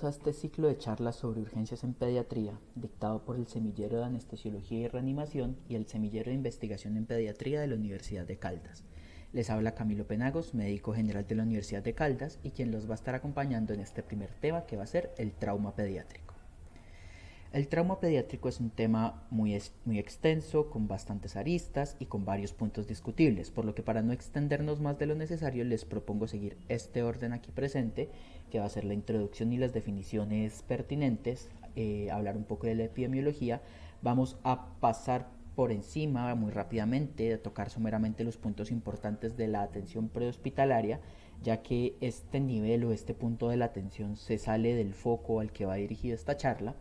a este ciclo de charlas sobre urgencias en pediatría, dictado por el Semillero de Anestesiología y Reanimación y el Semillero de Investigación en Pediatría de la Universidad de Caldas. Les habla Camilo Penagos, médico general de la Universidad de Caldas, y quien los va a estar acompañando en este primer tema, que va a ser el trauma pediátrico. El trauma pediátrico es un tema muy extenso, con bastantes aristas y con varios puntos discutibles, por lo que para no extendernos más de lo necesario les propongo seguir este orden aquí presente, que va a ser la introducción y las definiciones pertinentes, hablar un poco de la epidemiología. Vamos a pasar por encima muy rápidamente, a tocar someramente los puntos importantes de la atención prehospitalaria, ya que este nivel o este punto de la atención se sale del foco al que va dirigida esta charla.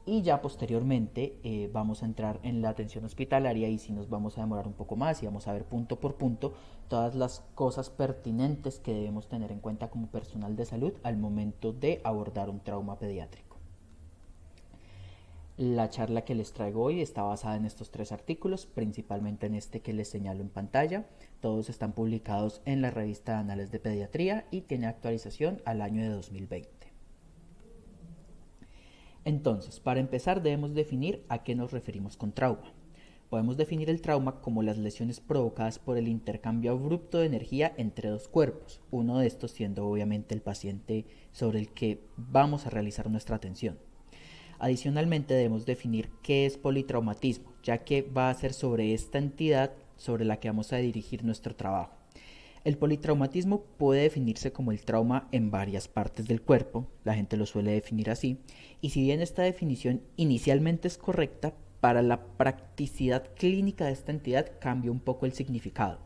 Y ya posteriormente vamos a entrar en la atención hospitalaria, y si nos vamos a demorar un poco más y vamos a ver punto por punto todas las cosas pertinentes que debemos tener en cuenta como personal de salud al momento de abordar un trauma pediátrico. La charla que les traigo hoy está basada en estos 3 artículos, principalmente en este que les señalo en pantalla. Todos están publicados en la revista de Anales de Pediatría y tiene actualización al año de 2020. Entonces, para empezar debemos definir a qué nos referimos con trauma. Podemos definir el trauma como las lesiones provocadas por el intercambio abrupto de energía entre dos cuerpos, uno de estos siendo obviamente el paciente sobre el que vamos a realizar nuestra atención. Adicionalmente debemos definir qué es politraumatismo, ya que va a ser sobre esta entidad sobre la que vamos a dirigir nuestro trabajo. El politraumatismo puede definirse como el trauma en varias partes del cuerpo, la gente lo suele definir así, y si bien esta definición inicialmente es correcta, para la practicidad clínica de esta entidad cambia un poco el significado.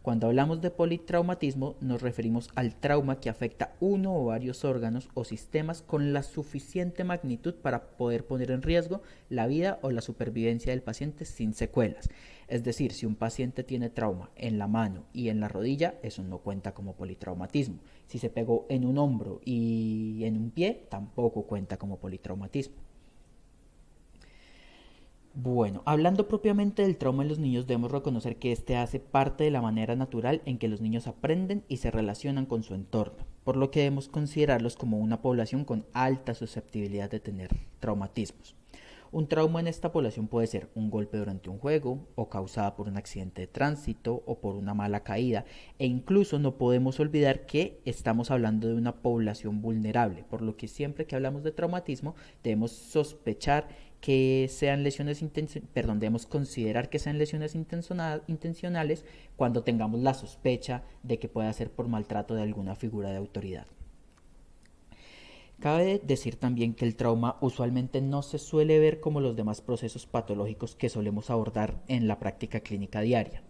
Cuando hablamos de politraumatismo nos referimos al trauma que afecta uno o varios órganos o sistemas con la suficiente magnitud para poder poner en riesgo la vida o la supervivencia del paciente sin secuelas. Es decir, si un paciente tiene trauma en la mano y en la rodilla, eso no cuenta como politraumatismo. Si se pegó en un hombro y en un pie, tampoco cuenta como politraumatismo. Bueno, hablando propiamente del trauma en los niños, debemos reconocer que este hace parte de la manera natural en que los niños aprenden y se relacionan con su entorno, por lo que debemos considerarlos como una población con alta susceptibilidad de tener traumatismos. Un trauma en esta población puede ser un golpe durante un juego, o causada por un accidente de tránsito, o por una mala caída, e incluso no podemos olvidar que estamos hablando de una población vulnerable, por lo que siempre que hablamos de traumatismo debemos sospechar que sean lesiones debemos considerar que sean lesiones intencionales cuando tengamos la sospecha de que pueda ser por maltrato de alguna figura de autoridad. Cabe decir también que el trauma usualmente no se suele ver como los demás procesos patológicos que solemos abordar en la práctica clínica diaria,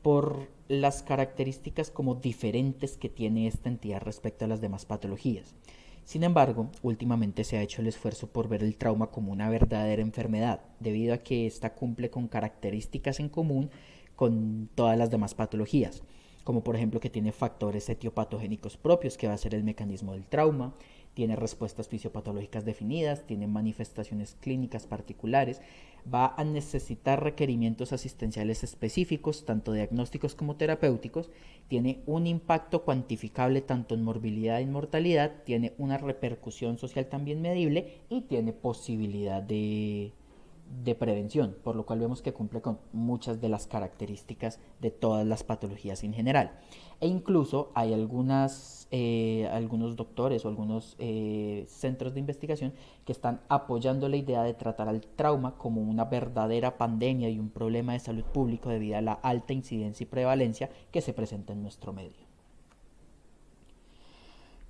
por las características como diferentes que tiene esta entidad respecto a las demás patologías. Sin embargo, últimamente se ha hecho el esfuerzo por ver el trauma como una verdadera enfermedad, debido a que ésta cumple con características en común con todas las demás patologías, como por ejemplo que tiene factores etiopatogénicos propios, que va a ser el mecanismo del trauma, tiene respuestas fisiopatológicas definidas, tiene manifestaciones clínicas particulares, va a necesitar requerimientos asistenciales específicos, tanto diagnósticos como terapéuticos, tiene un impacto cuantificable tanto en morbilidad y mortalidad, tiene una repercusión social también medible y tiene posibilidad de prevención, por lo cual vemos que cumple con muchas de las características de todas las patologías en general. E incluso hay algunos doctores o algunos centros de investigación que están apoyando la idea de tratar al trauma como una verdadera pandemia y un problema de salud pública debido a la alta incidencia y prevalencia que se presenta en nuestro medio.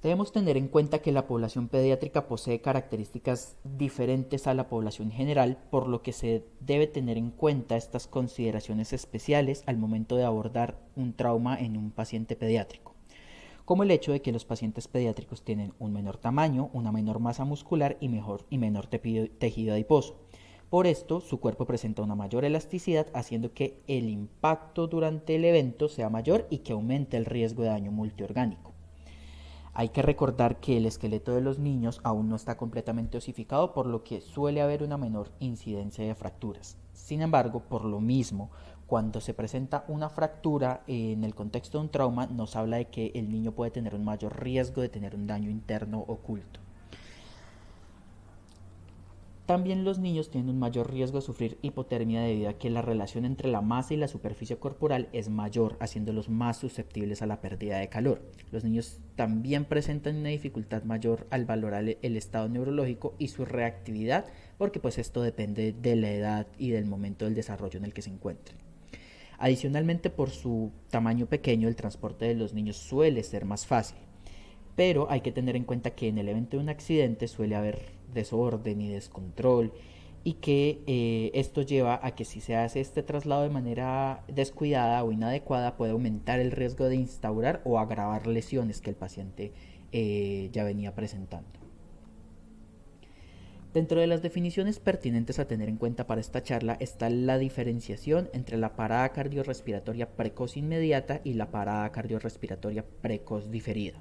Debemos tener en cuenta que la población pediátrica posee características diferentes a la población general, por lo que se debe tener en cuenta estas consideraciones especiales al momento de abordar un trauma en un paciente pediátrico, como el hecho de que los pacientes pediátricos tienen un menor tamaño, una menor masa muscular y menor tejido adiposo. Por esto, su cuerpo presenta una mayor elasticidad, haciendo que el impacto durante el evento sea mayor y que aumente el riesgo de daño multiorgánico. Hay que recordar que el esqueleto de los niños aún no está completamente osificado, por lo que suele haber una menor incidencia de fracturas. Sin embargo, por lo mismo, cuando se presenta una fractura en el contexto de un trauma, nos habla de que el niño puede tener un mayor riesgo de tener un daño interno oculto. También los niños tienen un mayor riesgo de sufrir hipotermia debido a que la relación entre la masa y la superficie corporal es mayor, haciéndolos más susceptibles a la pérdida de calor. Los niños también presentan una dificultad mayor al valorar el estado neurológico y su reactividad, porque pues esto depende de la edad y del momento del desarrollo en el que se encuentren. Adicionalmente, por su tamaño pequeño, el transporte de los niños suele ser más fácil. Pero hay que tener en cuenta que en el evento de un accidente suele haber desorden y descontrol y que esto lleva a que si se hace este traslado de manera descuidada o inadecuada puede aumentar el riesgo de instaurar o agravar lesiones que el paciente ya venía presentando. Dentro de las definiciones pertinentes a tener en cuenta para esta charla está la diferenciación entre la parada cardiorrespiratoria precoz inmediata y la parada cardiorrespiratoria precoz diferida.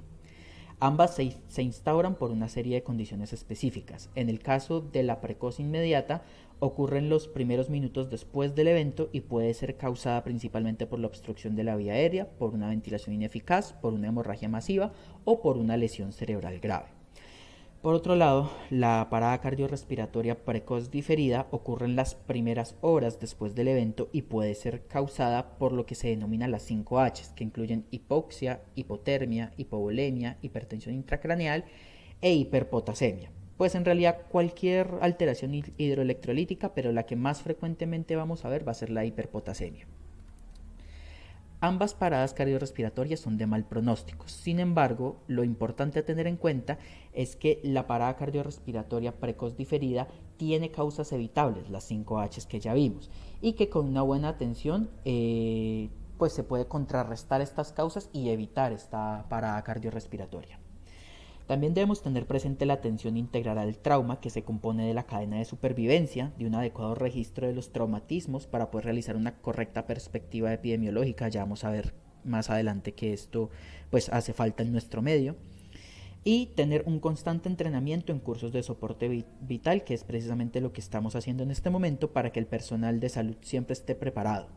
Ambas se instauran por una serie de condiciones específicas. En el caso de la precoz inmediata, ocurre en los primeros minutos después del evento y puede ser causada principalmente por la obstrucción de la vía aérea, por una ventilación ineficaz, por una hemorragia masiva o por una lesión cerebral grave. Por otro lado, la parada cardiorrespiratoria precoz diferida ocurre en las primeras horas después del evento y puede ser causada por lo que se denomina las 5 H's, que incluyen hipoxia, hipotermia, hipovolemia, hipertensión intracraneal e hiperpotasemia. Pues en realidad cualquier alteración hidroelectrolítica, pero la que más frecuentemente vamos a ver va a ser la hiperpotasemia. Ambas paradas cardiorrespiratorias son de mal pronóstico. Sin embargo, lo importante a tener en cuenta es que la parada cardiorrespiratoria precoz diferida tiene causas evitables, las 5 H's que ya vimos, y que con una buena atención pues se puede contrarrestar estas causas y evitar esta parada cardiorrespiratoria. También debemos tener presente la atención integral al trauma, que se compone de la cadena de supervivencia, de un adecuado registro de los traumatismos para poder realizar una correcta perspectiva epidemiológica. Ya vamos a ver más adelante que esto pues hace falta en nuestro medio. Y tener un constante entrenamiento en cursos de soporte vital, que es precisamente lo que estamos haciendo en este momento para que el personal de salud siempre esté preparado.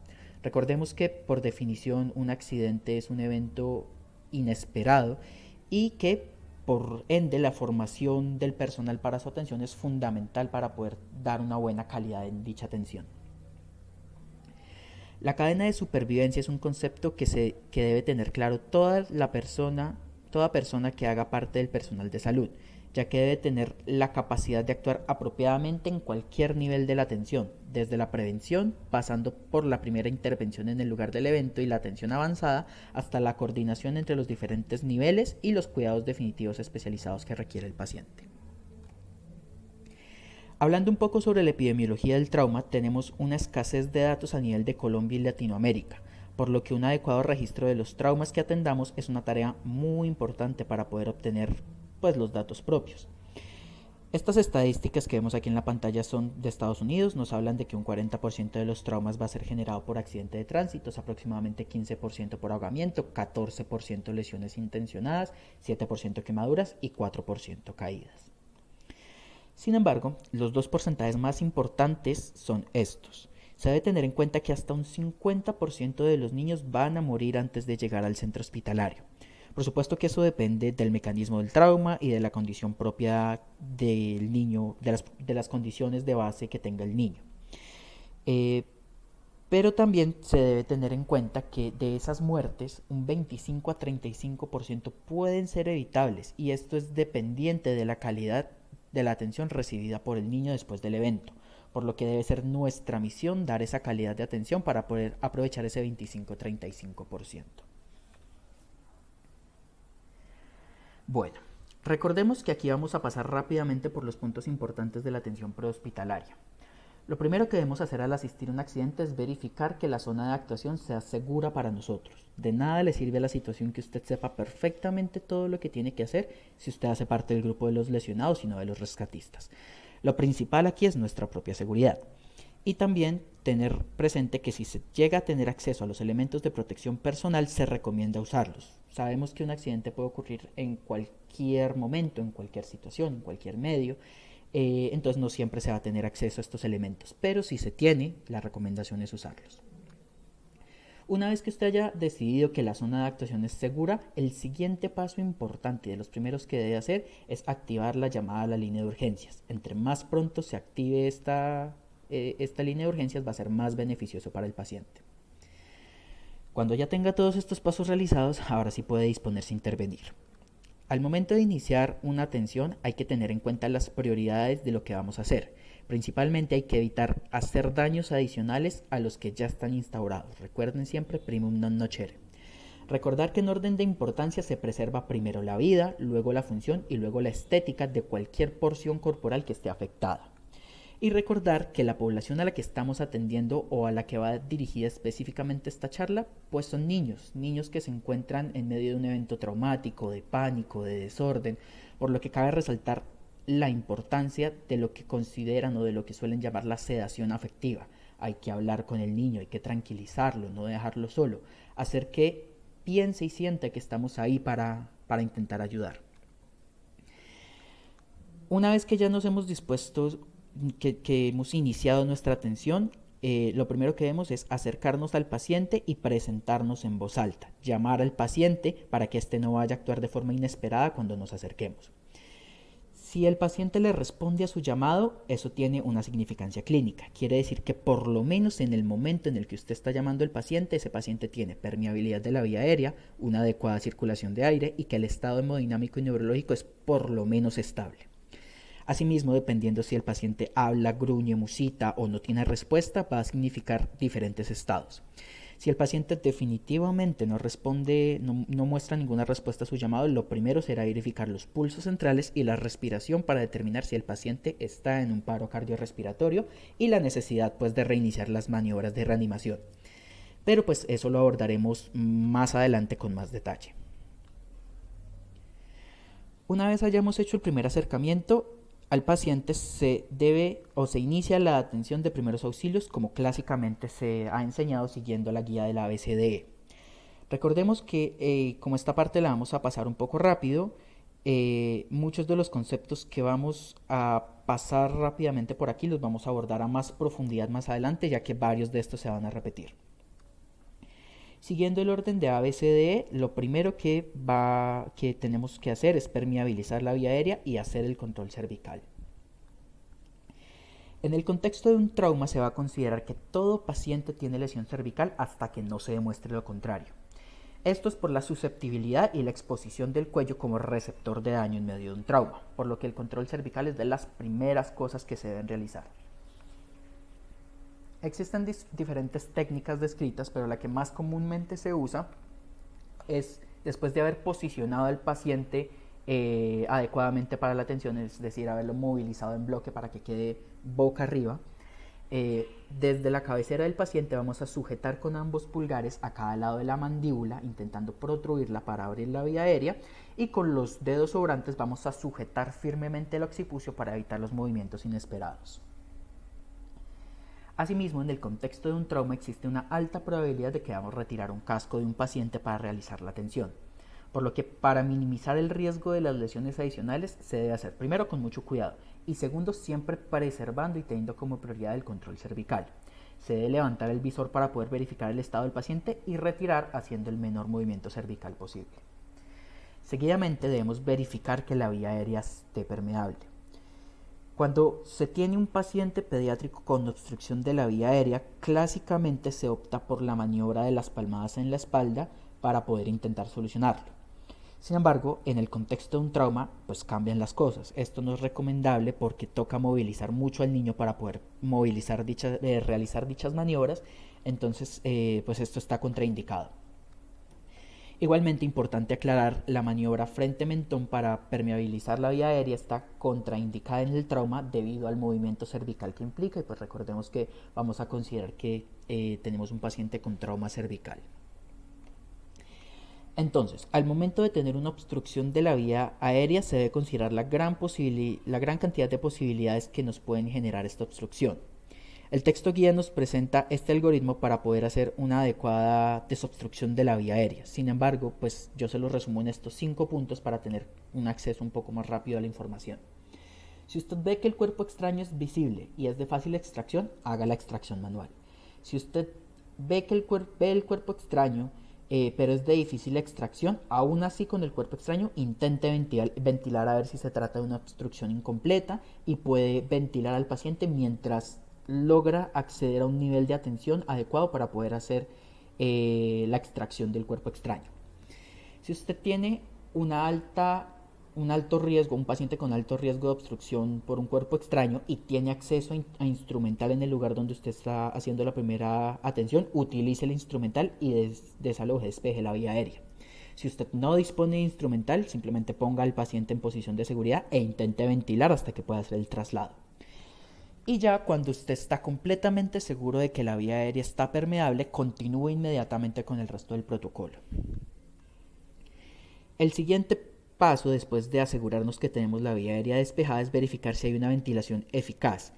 Recordemos que por definición un accidente es un evento inesperado y que por ende, la formación del personal para su atención es fundamental para poder dar una buena calidad en dicha atención. La cadena de supervivencia es un concepto que debe tener claro toda persona que haga parte del personal de salud, ya que debe tener la capacidad de actuar apropiadamente en cualquier nivel de la atención, desde la prevención, pasando por la primera intervención en el lugar del evento y la atención avanzada, hasta la coordinación entre los diferentes niveles y los cuidados definitivos especializados que requiere el paciente. Hablando un poco sobre la epidemiología del trauma, tenemos una escasez de datos a nivel de Colombia y Latinoamérica, por lo que un adecuado registro de los traumas que atendamos es una tarea muy importante para poder obtener los datos propios. Estas estadísticas que vemos aquí en la pantalla son de Estados Unidos, nos hablan de que un 40% de los traumas va a ser generado por accidente de tránsito, aproximadamente 15% por ahogamiento, 14% lesiones intencionadas, 7% quemaduras y 4% caídas. Sin embargo, los dos porcentajes más importantes son estos. Se debe tener en cuenta que hasta un 50% de los niños van a morir antes de llegar al centro hospitalario. Por supuesto que eso depende del mecanismo del trauma y de la condición propia del niño, de las condiciones de base que tenga el niño. Pero también se debe tener en cuenta que de esas muertes, un 25 a 35% pueden ser evitables y esto es dependiente de la calidad de la atención recibida por el niño después del evento, por lo que debe ser nuestra misión dar esa calidad de atención para poder aprovechar ese 25-35%. Bueno, recordemos que aquí vamos a pasar rápidamente por los puntos importantes de la atención prehospitalaria. Lo primero que debemos hacer al asistir a un accidente es verificar que la zona de actuación sea segura para nosotros. De nada le sirve a la situación que usted sepa perfectamente todo lo que tiene que hacer si usted hace parte del grupo de los lesionados y no de los rescatistas. Lo principal aquí es nuestra propia seguridad. Y también tener presente que si se llega a tener acceso a los elementos de protección personal, se recomienda usarlos. Sabemos que un accidente puede ocurrir en cualquier momento, en cualquier situación, en cualquier medio. Entonces no siempre se va a tener acceso a estos elementos, pero si se tiene, la recomendación es usarlos. Una vez que usted haya decidido que la zona de actuación es segura, el siguiente paso importante y de los primeros que debe hacer es activar la llamada a la línea de urgencias. Entre más pronto se active esta línea de urgencias, va a ser más beneficioso para el paciente. Cuando ya tenga todos estos pasos realizados, ahora sí puede disponerse a intervenir. Al momento de iniciar una atención hay que tener en cuenta las prioridades de lo que vamos a hacer. Principalmente hay que evitar hacer daños adicionales a los que ya están instaurados. Recuerden siempre primum non nocere. Recordar que en orden de importancia se preserva primero la vida, luego la función y luego la estética de cualquier porción corporal que esté afectada. Y recordar que la población a la que estamos atendiendo o a la que va dirigida específicamente esta charla, pues son niños que se encuentran en medio de un evento traumático, de pánico, de desorden, por lo que cabe resaltar la importancia de lo que consideran o de lo que suelen llamar la sedación afectiva. Hay que hablar con el niño, hay que tranquilizarlo, no dejarlo solo, hacer que piense y sienta que estamos ahí para intentar ayudar. Una vez que ya nos hemos dispuesto, que hemos iniciado nuestra atención, lo primero que debemos es acercarnos al paciente y presentarnos en voz alta, llamar al paciente para que éste no vaya a actuar de forma inesperada cuando nos acerquemos. Si el paciente le responde a su llamado, eso tiene una significancia clínica. Quiere decir que por lo menos en el momento en el que usted está llamando al paciente, ese paciente tiene permeabilidad de la vía aérea, una adecuada circulación de aire y que el estado hemodinámico y neurológico es por lo menos estable. Asimismo, dependiendo si el paciente habla, gruñe, musita o no tiene respuesta, va a significar diferentes estados. Si el paciente definitivamente no responde, no muestra ninguna respuesta a su llamado, lo primero será verificar los pulsos centrales y la respiración para determinar si el paciente está en un paro cardiorrespiratorio y la necesidad pues de reiniciar las maniobras de reanimación. Pero pues eso lo abordaremos más adelante con más detalle. Una vez hayamos hecho el primer acercamiento, al paciente se debe o se inicia la atención de primeros auxilios como clásicamente se ha enseñado siguiendo la guía de la ABCDE. Recordemos que como esta parte la vamos a pasar un poco rápido, muchos de los conceptos que vamos a pasar rápidamente por aquí los vamos a abordar a más profundidad más adelante, ya que varios de estos se van a repetir. Siguiendo el orden de ABCDE, lo primero que tenemos que hacer es permeabilizar la vía aérea y hacer el control cervical. En el contexto de un trauma se va a considerar que todo paciente tiene lesión cervical hasta que no se demuestre lo contrario. Esto es por la susceptibilidad y la exposición del cuello como receptor de daño en medio de un trauma, por lo que el control cervical es de las primeras cosas que se deben realizar. Existen diferentes técnicas descritas, pero la que más comúnmente se usa es después de haber posicionado al paciente adecuadamente para la atención, es decir, haberlo movilizado en bloque para que quede boca arriba. Desde la cabecera del paciente vamos a sujetar con ambos pulgares a cada lado de la mandíbula, intentando protruirla para abrir la vía aérea, y con los dedos sobrantes vamos a sujetar firmemente el occipucio para evitar los movimientos inesperados. Asimismo, en el contexto de un trauma existe una alta probabilidad de que debamos retirar un casco de un paciente para realizar la atención, por lo que para minimizar el riesgo de las lesiones adicionales se debe hacer primero con mucho cuidado y segundo siempre preservando y teniendo como prioridad el control cervical. Se debe levantar el visor para poder verificar el estado del paciente y retirar haciendo el menor movimiento cervical posible. Seguidamente debemos verificar que la vía aérea esté permeable. Cuando se tiene un paciente pediátrico con obstrucción de la vía aérea, clásicamente se opta por la maniobra de las palmadas en la espalda para poder intentar solucionarlo. Sin embargo, en el contexto de un trauma, pues cambian las cosas. Esto no es recomendable porque toca movilizar mucho al niño para poder realizar dichas maniobras, entonces pues esto está contraindicado. Igualmente importante aclarar, la maniobra frente-mentón para permeabilizar la vía aérea está contraindicada en el trauma debido al movimiento cervical que implica, y pues recordemos que vamos a considerar que tenemos un paciente con trauma cervical. Entonces, al momento de tener una obstrucción de la vía aérea se debe considerar la gran cantidad de posibilidades que nos pueden generar esta obstrucción. El texto guía nos presenta este algoritmo para poder hacer una adecuada desobstrucción de la vía aérea. Sin embargo, pues yo se lo resumo en estos 5 puntos para tener un acceso un poco más rápido a la información. Si usted ve que el cuerpo extraño es visible y es de fácil extracción, haga la extracción manual. Si usted ve el cuerpo extraño, pero es de difícil extracción, aún así con el cuerpo extraño intente ventilar a ver si se trata de una obstrucción incompleta y puede ventilar al paciente mientras logra acceder a un nivel de atención adecuado para poder hacer la extracción del cuerpo extraño. Si usted tiene un alto riesgo, un paciente con alto riesgo de obstrucción por un cuerpo extraño y tiene acceso a instrumental en el lugar donde usted está haciendo la primera atención, utilice el instrumental y desaloje, despeje la vía aérea. Si usted no dispone de instrumental, simplemente ponga al paciente en posición de seguridad e intente ventilar hasta que pueda hacer el traslado. Y ya cuando usted está completamente seguro de que la vía aérea está permeable, continúe inmediatamente con el resto del protocolo. El siguiente paso, después de asegurarnos que tenemos la vía aérea despejada, es verificar si hay una ventilación eficaz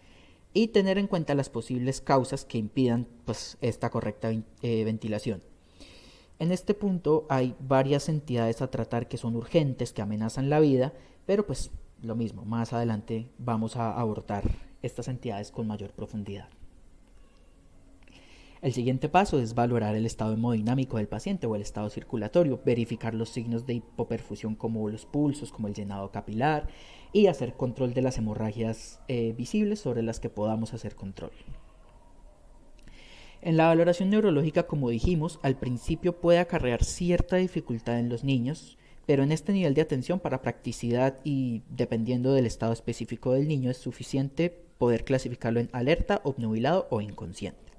y tener en cuenta las posibles causas que impidan esta correcta ventilación. En este punto hay varias entidades a tratar que son urgentes, que amenazan la vida, pero pues lo mismo, más adelante vamos a abordar estas entidades con mayor profundidad. El siguiente paso es valorar el estado hemodinámico del paciente o el estado circulatorio, verificar los signos de hipoperfusión como los pulsos, como el llenado capilar y hacer control de las hemorragias visibles sobre las que podamos hacer control. En la valoración neurológica, como dijimos, al principio puede acarrear cierta dificultad en los niños, pero en este nivel de atención para practicidad y dependiendo del estado específico del niño es suficiente poder clasificarlo en alerta, obnubilado o inconsciente.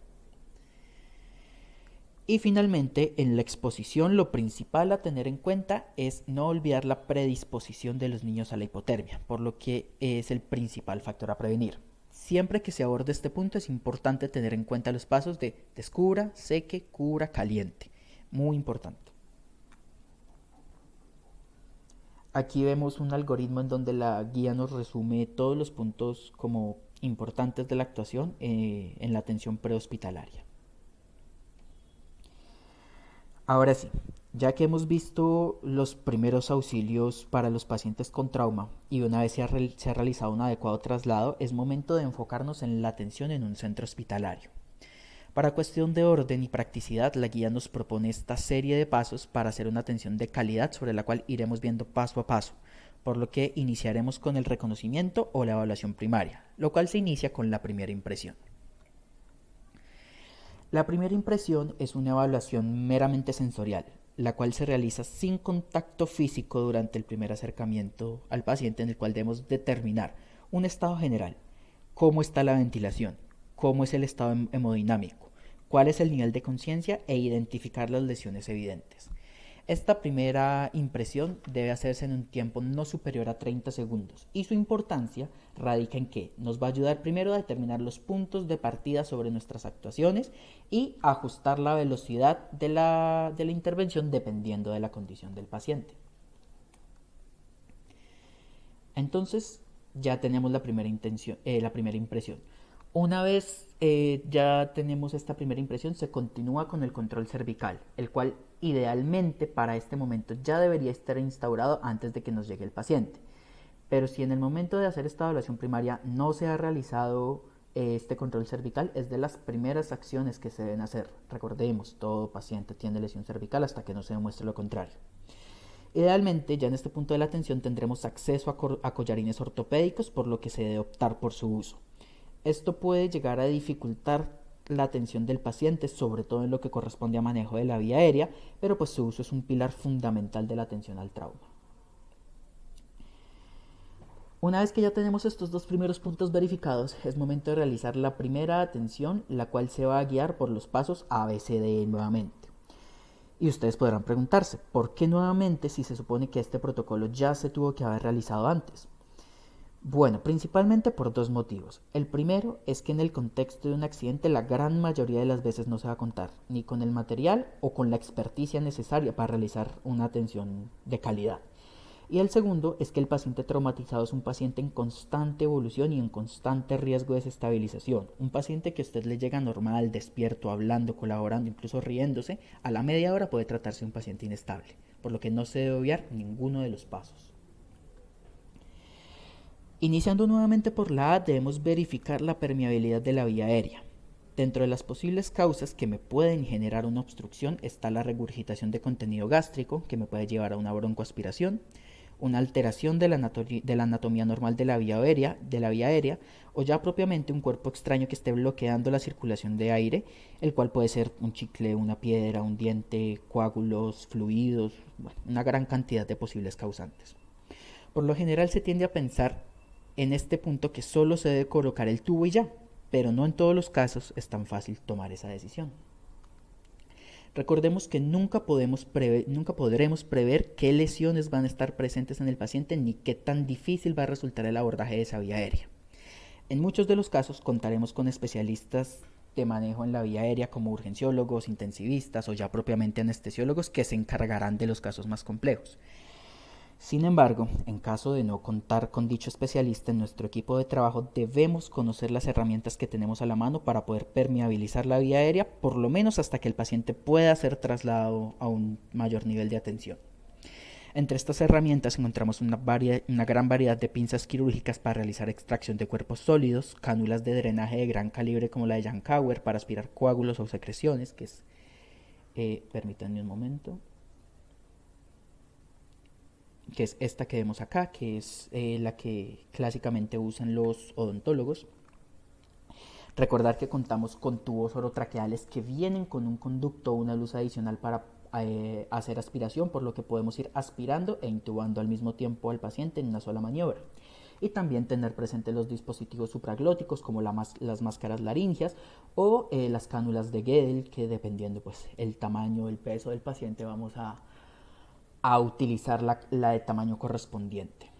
Y finalmente, en la exposición lo principal a tener en cuenta es no olvidar la predisposición de los niños a la hipotermia, por lo que es el principal factor a prevenir. Siempre que se aborde este punto es importante tener en cuenta los pasos de descubra, seque, cubra, caliente. Muy importante. Aquí vemos un algoritmo en donde la guía nos resume todos los puntos como importantes de la actuación en la atención prehospitalaria. Ahora sí, ya que hemos visto los primeros auxilios para los pacientes con trauma y una vez se ha realizado un adecuado traslado, es momento de enfocarnos en la atención en un centro hospitalario. Para cuestión de orden y practicidad, la guía nos propone esta serie de pasos para hacer una atención de calidad sobre la cual iremos viendo paso a paso, por lo que iniciaremos con el reconocimiento o la evaluación primaria, lo cual se inicia con la primera impresión. La primera impresión es una evaluación meramente sensorial, la cual se realiza sin contacto físico durante el primer acercamiento al paciente, en el cual debemos determinar un estado general, cómo está la ventilación, cómo es el estado hemodinámico, cuál es el nivel de conciencia e identificar las lesiones evidentes. Esta primera impresión debe hacerse en un tiempo no superior a 30 segundos y su importancia radica en que nos va a ayudar primero a determinar los puntos de partida sobre nuestras actuaciones y ajustar la velocidad de la intervención dependiendo de la condición del paciente. Entonces ya tenemos la primera impresión. Una vez ya tenemos esta primera impresión, se continúa con el control cervical, el cual idealmente para este momento ya debería estar instaurado antes de que nos llegue el paciente. Pero si en el momento de hacer esta evaluación primaria no se ha realizado este control cervical, es de las primeras acciones que se deben hacer. Recordemos, todo paciente tiene lesión cervical hasta que no se demuestre lo contrario. Idealmente, ya en este punto de la atención tendremos acceso a collarines ortopédicos, por lo que se debe optar por su uso. Esto puede llegar a dificultar la atención del paciente, sobre todo en lo que corresponde a manejo de la vía aérea, pero pues su uso es un pilar fundamental de la atención al trauma. Una vez que ya tenemos estos dos primeros puntos verificados, es momento de realizar la primera atención, la cual se va a guiar por los pasos ABCD nuevamente. Y ustedes podrán preguntarse, ¿por qué nuevamente si se supone que este protocolo ya se tuvo que haber realizado antes? Bueno, principalmente por dos motivos. El primero es que en el contexto de un accidente la gran mayoría de las veces no se va a contar ni con el material o con la experticia necesaria para realizar una atención de calidad. Y el segundo es que el paciente traumatizado es un paciente en constante evolución y en constante riesgo de desestabilización. Un paciente que a usted le llega normal, despierto, hablando, colaborando, incluso riéndose, a la media hora puede tratarse de un paciente inestable, por lo que no se debe obviar ninguno de los pasos. Iniciando nuevamente por la A, debemos verificar la permeabilidad de la vía aérea. Dentro de las posibles causas que me pueden generar una obstrucción está la regurgitación de contenido gástrico, que me puede llevar a una broncoaspiración, una alteración de la anatomía normal de la vía aérea, o ya propiamente un cuerpo extraño que esté bloqueando la circulación de aire, el cual puede ser un chicle, una piedra, un diente, coágulos, fluidos, bueno, una gran cantidad de posibles causantes. Por lo general se tiende a pensar en este punto que solo se debe colocar el tubo y ya, pero no en todos los casos es tan fácil tomar esa decisión. Recordemos que nunca podremos prever qué lesiones van a estar presentes en el paciente ni qué tan difícil va a resultar el abordaje de esa vía aérea. En muchos de los casos contaremos con especialistas de manejo en la vía aérea como urgenciólogos, intensivistas o ya propiamente anestesiólogos que se encargarán de los casos más complejos. Sin embargo, en caso de no contar con dicho especialista en nuestro equipo de trabajo, debemos conocer las herramientas que tenemos a la mano para poder permeabilizar la vía aérea, por lo menos hasta que el paciente pueda ser trasladado a un mayor nivel de atención. Entre estas herramientas encontramos una gran variedad de pinzas quirúrgicas para realizar extracción de cuerpos sólidos, cánulas de drenaje de gran calibre como la de Jankauer para aspirar coágulos o secreciones, que es, permítanme un momento, que es esta que vemos acá, que es la que clásicamente usan los odontólogos. Recordar que contamos con tubos orotraqueales que vienen con un conducto o una luz adicional para hacer aspiración, por lo que podemos ir aspirando e intubando al mismo tiempo al paciente en una sola maniobra. Y también tener presentes los dispositivos supraglóticos como las máscaras laringias o las cánulas de Guedel, que dependiendo pues el tamaño, el peso del paciente vamos a utilizar la de tamaño correspondiente.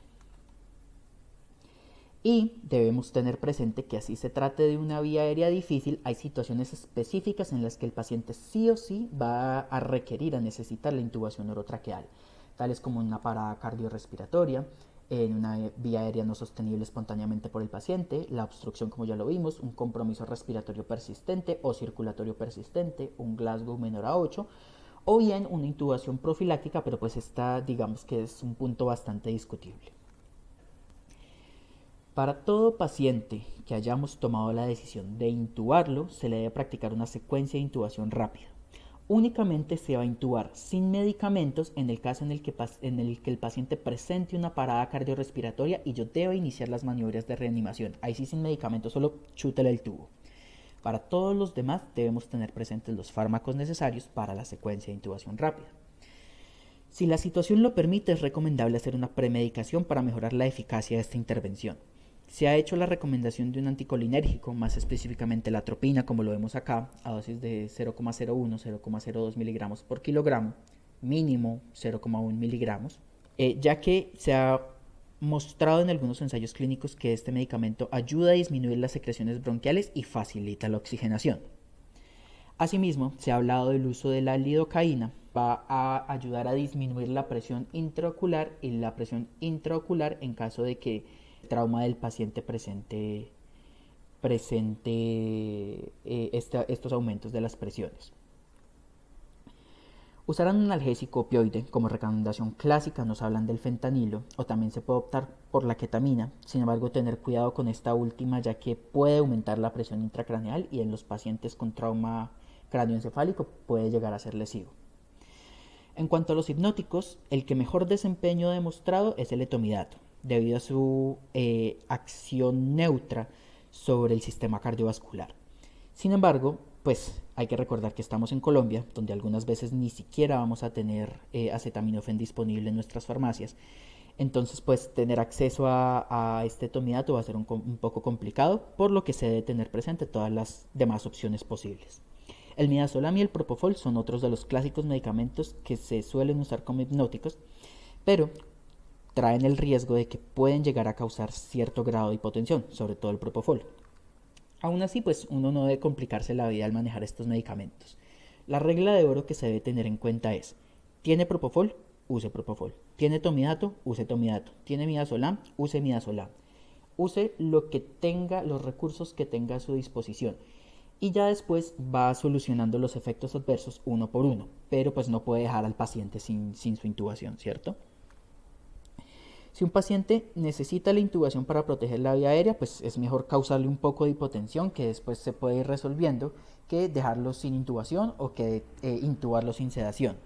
Y debemos tener presente que así se trate de una vía aérea difícil, hay situaciones específicas en las que el paciente sí o sí va a requerir, a necesitar la intubación orotraqueal, tales como una parada cardiorrespiratoria, en una vía aérea no sostenible espontáneamente por el paciente, la obstrucción como ya lo vimos, un compromiso respiratorio persistente o circulatorio persistente, un Glasgow menor a 8, o bien una intubación profiláctica, pero pues esta digamos que es un punto bastante discutible. Para todo paciente que hayamos tomado la decisión de intubarlo, se le debe practicar una secuencia de intubación rápida. Únicamente se va a intubar sin medicamentos en el caso en el que el paciente presente una parada cardiorrespiratoria y yo deba iniciar las maniobras de reanimación. Ahí sí sin medicamentos, solo chútele el tubo. Para todos los demás debemos tener presentes los fármacos necesarios para la secuencia de intubación rápida. Si la situación lo permite, es recomendable hacer una premedicación para mejorar la eficacia de esta intervención. Se ha hecho la recomendación de un anticolinérgico, más específicamente la atropina, como lo vemos acá, a dosis de 0,01-0,02 miligramos por kilogramo, mínimo 0,1 miligramos, ya que se ha mostrado en algunos ensayos clínicos que este medicamento ayuda a disminuir las secreciones bronquiales y facilita la oxigenación. Asimismo, se ha hablado del uso de la lidocaína, va a ayudar a disminuir la presión intraocular y la presión intraocular en caso de que el trauma del paciente presente estos aumentos de las presiones. Usar un analgésico opioide como recomendación clásica nos hablan del fentanilo o también se puede optar por la ketamina, sin embargo tener cuidado con esta última ya que puede aumentar la presión intracraneal y en los pacientes con trauma cráneoencefálico puede llegar a ser lesivo. En cuanto a los hipnóticos, el que mejor desempeño ha demostrado es el etomidato, debido a su acción neutra sobre el sistema cardiovascular. Sin embargo, pues hay que recordar que estamos en Colombia, donde algunas veces ni siquiera vamos a tener acetaminofén disponible en nuestras farmacias. Entonces, pues tener acceso a este etomidato va a ser un poco complicado, por lo que se debe tener presente todas las demás opciones posibles. El midazolam y el propofol son otros de los clásicos medicamentos que se suelen usar como hipnóticos, pero traen el riesgo de que pueden llegar a causar cierto grado de hipotensión, sobre todo el propofol. Aún así, pues uno no debe complicarse la vida al manejar estos medicamentos. La regla de oro que se debe tener en cuenta es: ¿tiene propofol? Use propofol. ¿Tiene etomidato? Use etomidato. ¿Tiene midazolam? Use midazolam. Use lo que tenga, los recursos que tenga a su disposición. Y ya después va solucionando los efectos adversos uno por uno, pero pues no puede dejar al paciente sin su intubación, ¿cierto? Si un paciente necesita la intubación para proteger la vía aérea, pues es mejor causarle un poco de hipotensión que después se puede ir resolviendo que dejarlo sin intubación o que intubarlo sin sedación.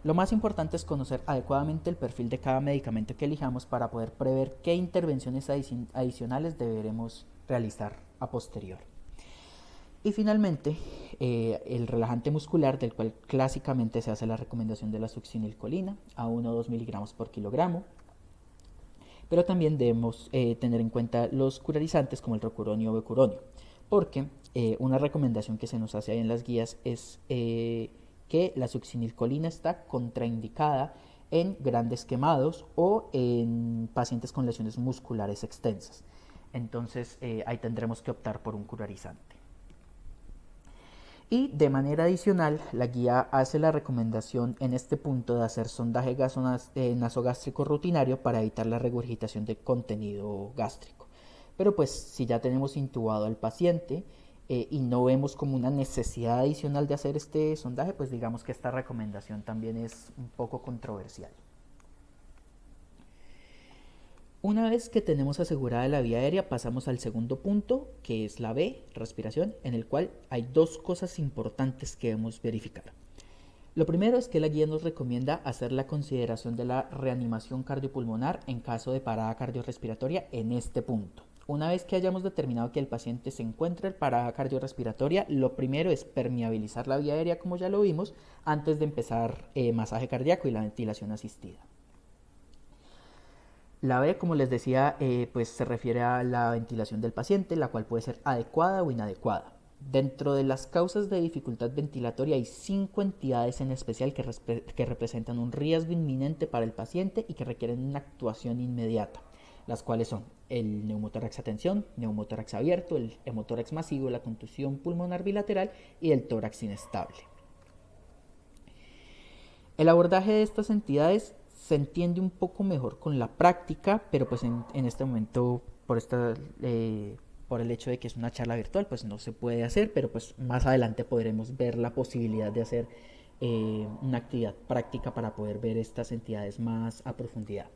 Lo más importante es conocer adecuadamente el perfil de cada medicamento que elijamos para poder prever qué intervenciones adicionales deberemos realizar a posterior. Y finalmente, el relajante muscular, del cual clásicamente se hace la recomendación de la succinilcolina a 1 o 2 miligramos por kilogramo. Pero también debemos tener en cuenta los curarizantes como el rocuronio o becuronio, porque una recomendación que se nos hace ahí en las guías es que la succinilcolina está contraindicada en grandes quemados o en pacientes con lesiones musculares extensas. Entonces ahí tendremos que optar por un curarizante. Y de manera adicional, la guía hace la recomendación en este punto de hacer sondaje nasogástrico rutinario para evitar la regurgitación de contenido gástrico. Pero pues si ya tenemos intubado al paciente y no vemos como una necesidad adicional de hacer este sondaje, pues digamos que esta recomendación también es un poco controversial. Una vez que tenemos asegurada la vía aérea, pasamos al segundo punto, que es la B, respiración, en el cual hay dos cosas importantes que debemos verificar. Lo primero es que la guía nos recomienda hacer la consideración de la reanimación cardiopulmonar en caso de parada cardiorrespiratoria en este punto. Una vez que hayamos determinado que el paciente se encuentra en parada cardiorrespiratoria, lo primero es permeabilizar la vía aérea, como ya lo vimos, antes de empezar masaje cardíaco y la ventilación asistida. La B, como les decía, pues se refiere a la ventilación del paciente, la cual puede ser adecuada o inadecuada. Dentro de las causas de dificultad ventilatoria hay 5 entidades en especial que representan un riesgo inminente para el paciente y que requieren una actuación inmediata, las cuales son el neumotórax a tensión, neumotórax abierto, el hemotórax masivo, la contusión pulmonar bilateral y el tórax inestable. El abordaje de estas entidades se entiende un poco mejor con la práctica, pero pues en este momento por el hecho de que es una charla virtual, pues no se puede hacer, pero pues más adelante podremos ver la posibilidad de hacer una actividad práctica para poder ver estas entidades más a profundidad.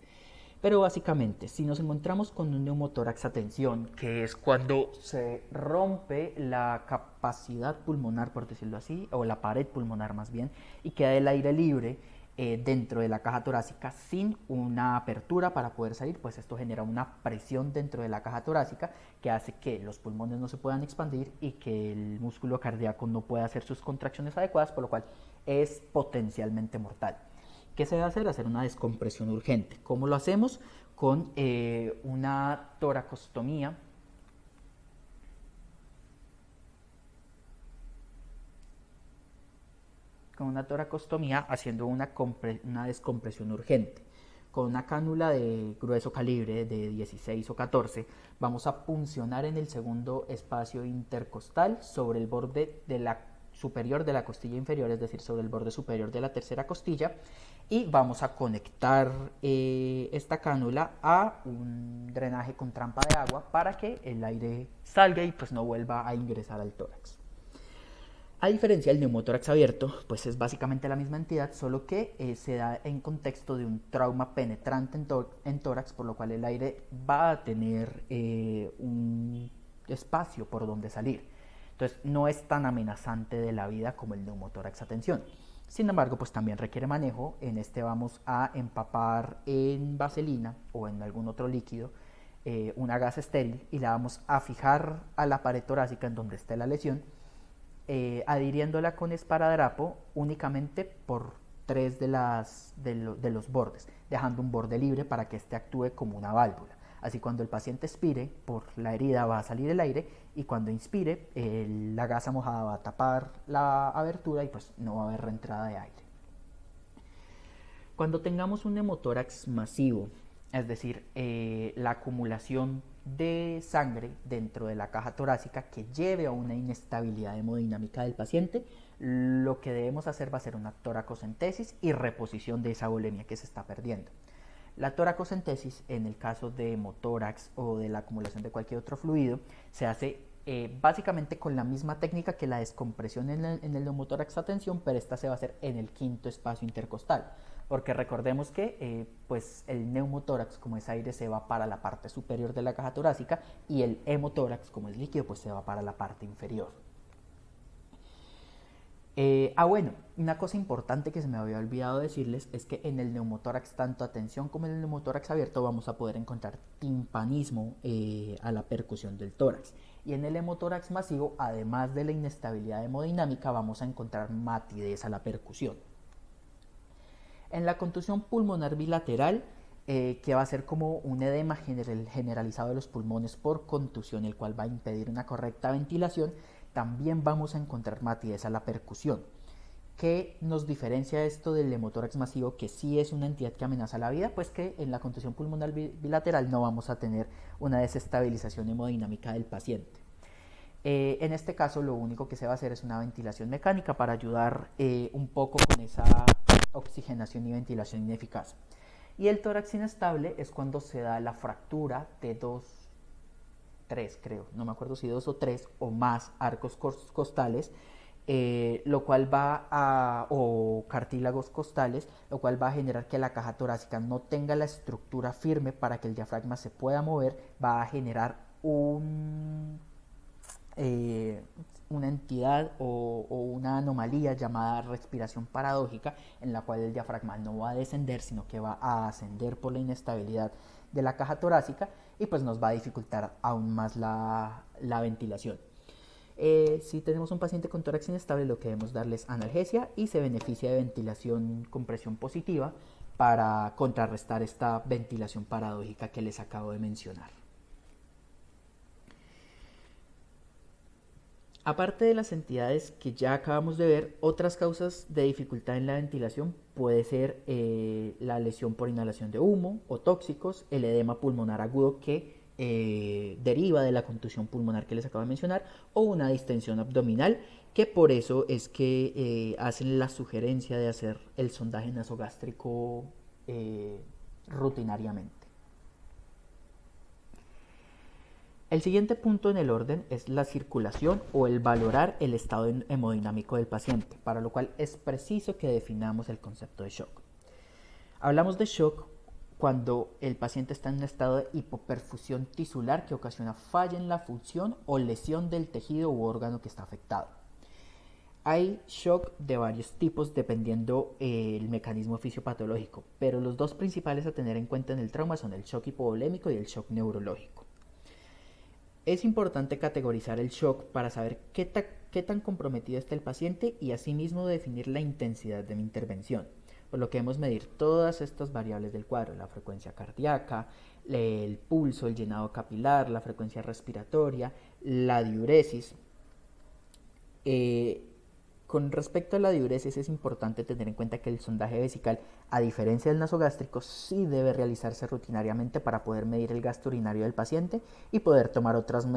Pero básicamente, si nos encontramos con un neumotórax a tensión, que es cuando se rompe la capacidad pulmonar, por decirlo así, o la pared pulmonar más bien, y queda el aire libre dentro de la caja torácica sin una apertura para poder salir, pues esto genera una presión dentro de la caja torácica que hace que los pulmones no se puedan expandir y que el músculo cardíaco no pueda hacer sus contracciones adecuadas, por lo cual es potencialmente mortal. ¿Qué se debe hacer? Hacer una descompresión urgente. ¿Cómo lo hacemos? Con una toracostomía. Con una toracostomía haciendo una descompresión urgente. Con una cánula de grueso calibre de 16 o 14 vamos a puncionar en el segundo espacio intercostal sobre el borde de la superior de la costilla inferior, es decir, sobre el borde superior de la tercera costilla, y vamos a conectar esta cánula a un drenaje con trampa de agua para que el aire salga y pues no vuelva a ingresar al tórax. A diferencia del neumotórax abierto, pues es básicamente la misma entidad, solo que se da en contexto de un trauma penetrante en tórax, por lo cual el aire va a tener un espacio por donde salir. Entonces no es tan amenazante de la vida como el neumotórax a tensión. Sin embargo, pues también requiere manejo. En este vamos a empapar en vaselina o en algún otro líquido una gasa estéril y la vamos a fijar a la pared torácica en donde esté la lesión, adhiriéndola con esparadrapo únicamente por 3 de los bordes, dejando un borde libre para que éste actúe como una válvula. Así cuando el paciente expire, por la herida va a salir el aire y cuando inspire, la gasa mojada va a tapar la abertura y pues no va a haber reentrada de aire. Cuando tengamos un neumotórax masivo, es decir, la acumulación de sangre dentro de la caja torácica que lleve a una inestabilidad hemodinámica del paciente, lo que debemos hacer va a ser una toracocentesis y reposición de esa volemia que se está perdiendo. La toracocentesis, en el caso de hemotórax o de la acumulación de cualquier otro fluido, se hace básicamente con la misma técnica que la descompresión en el neumotórax a tensión, pero esta se va a hacer en el quinto espacio intercostal. porque recordemos que pues el neumotórax, como es aire, se va para la parte superior de la caja torácica, y el hemotórax, como es líquido, pues se va para la parte inferior. Bueno, una cosa importante que se me había olvidado decirles es que en el neumotórax, tanto a tensión como en el neumotórax abierto, vamos a poder encontrar timpanismo a la percusión del tórax. Y en el hemotórax masivo, además de la inestabilidad hemodinámica, vamos a encontrar matidez a la percusión. En la contusión pulmonar bilateral, que va a ser como un edema generalizado de los pulmones por contusión, el cual va a impedir una correcta ventilación, también vamos a encontrar matidez a la percusión. ¿Qué nos diferencia esto del hemotórax masivo, que sí es una entidad que amenaza la vida? Pues que en la contusión pulmonar bilateral no vamos a tener una desestabilización hemodinámica del paciente. En este caso, lo único que se va a hacer es una ventilación mecánica para ayudar un poco con esa oxigenación y ventilación ineficaz. Y el tórax inestable es cuando se da la fractura de tres, creo, no me acuerdo si 2 o 3 o más arcos costales, lo cual va a, o cartílagos costales, lo cual va a generar que la caja torácica no tenga la estructura firme para que el diafragma se pueda mover, va a generar una entidad o una anomalía llamada respiración paradójica, en la cual el diafragma no va a descender, sino que va a ascender por la inestabilidad de la caja torácica, y pues nos va a dificultar aún más la ventilación. Si tenemos un paciente con tórax inestable, lo que debemos darle es analgesia, y se beneficia de ventilación con presión positiva para contrarrestar esta ventilación paradójica que les acabo de mencionar. Aparte de las entidades que ya acabamos de ver, otras causas de dificultad en la ventilación puede ser la lesión por inhalación de humo o tóxicos, el edema pulmonar agudo que deriva de la contusión pulmonar que les acabo de mencionar, o una distensión abdominal, que por eso es que hacen la sugerencia de hacer el sondaje nasogástrico rutinariamente. El siguiente punto en el orden es la circulación o el valorar el estado hemodinámico del paciente, para lo cual es preciso que definamos el concepto de shock. Hablamos de shock cuando el paciente está en un estado de hipoperfusión tisular que ocasiona falla en la función o lesión del tejido u órgano que está afectado. Hay shock de varios tipos dependiendo el mecanismo fisiopatológico, pero los dos principales a tener en cuenta en el trauma son el shock hipovolémico y el shock neurológico. Es importante categorizar el shock para saber qué tan comprometido está el paciente y asimismo definir la intensidad de mi intervención, por lo que debemos medir todas estas variables del cuadro: la frecuencia cardíaca, el pulso, el llenado capilar, la frecuencia respiratoria, la diuresis. Con respecto a la diuresis, es importante tener en cuenta que el sondaje vesical, a diferencia del nasogástrico, sí debe realizarse rutinariamente para poder medir el gasto urinario del paciente y poder tomar otras